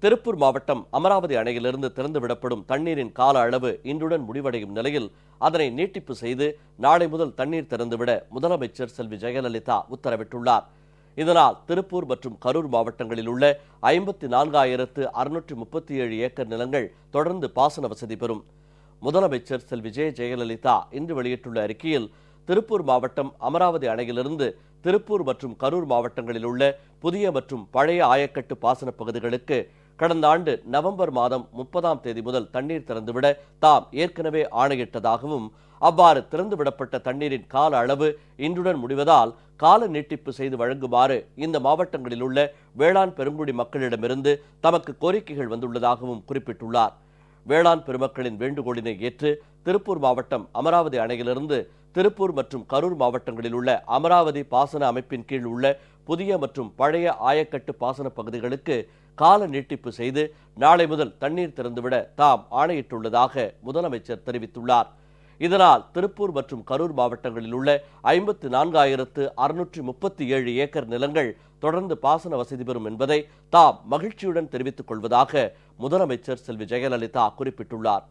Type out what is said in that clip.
திருப்பூர் மாவட்டம் அமராவதி அணையிலிருந்து திறந்துவிடப்படும் தண்ணீரின் கால அளவு இன்றுடன் முடிவடையும் நிலையில் அதனை நீட்டிப்பு செய்து நாளை முதல் தண்ணீர் திறந்துவிட முதலமைச்சர் செல்வி ஜெயலலிதா உத்தரவிட்டுள்ளார். இதனால் திருப்பூர் மற்றும் கரூர் மாவட்டங்களில் உள்ள 54,637 ஏக்கர் நிலங்கள் தொடர்ந்து பாசன வசதி பெறும். முதலமைச்சர் செல்வி ஜெயலலிதா இன்று வெளியிட்டுள்ள அறிக்கையில், திருப்பூர் மாவட்டம் அமராவதி அணையிலிருந்து திருப்பூர் மற்றும் கரூர் மாவட்டங்களில் உள்ள புதிய மற்றும் பழைய ஆயக்கட்டு பாசன பகுதிகளுக்கு கடந்த ஆண்டு நவம்பர் மாதம் 30ஆம் தேதி முதல் தண்ணீர் திறந்துவிட தாம் ஏற்கனவே ஆணையிட்டதாகவும், அவ்வாறு திறந்துவிடப்பட்ட தண்ணீரின் கால அளவு இன்றுடன் முடிவதால் கால நீட்டிப்பு செய்து வழங்குமாறு இந்த மாவட்டங்களில் உள்ள வேளாண் பெருங்குடி மக்களிடமிருந்து தமக்கு கோரிக்கைகள் வந்துள்ளதாகவும் குறிப்பிட்டுள்ளார். வேளாண் பெருமக்களின் வேண்டுகோளினை ஏற்று திருப்பூர் மாவட்டம் அமராவதி அணையிலிருந்து திருப்பூர் மற்றும் கரூர் மாவட்டங்களில் உள்ள அமராவதி பாசன அமைப்பின் கீழ் உள்ள புதிய மற்றும் பழைய ஆயக்கட்டு பாசன பகுதிகளுக்கு கால நீட்டிப்பு செய்து நாளை முதல் தண்ணீர் திறந்துவிட தாம் ஆணையிட்டுள்ளதாக முதலமைச்சர் தெரிவித்துள்ளார். இதனால் திருப்பூர் மற்றும் கரூர் மாவட்டங்களில் உள்ள 54,637 ஏக்கர் நிலங்கள் தொடர்ந்து பாசன வசதி பெறும் என்பதை தாம் மகிழ்ச்சியுடன் தெரிவித்துக் கொள்வதாக முதலமைச்சர் செல்வி ஜெயலலிதா குறிப்பிட்டுள்ளார்.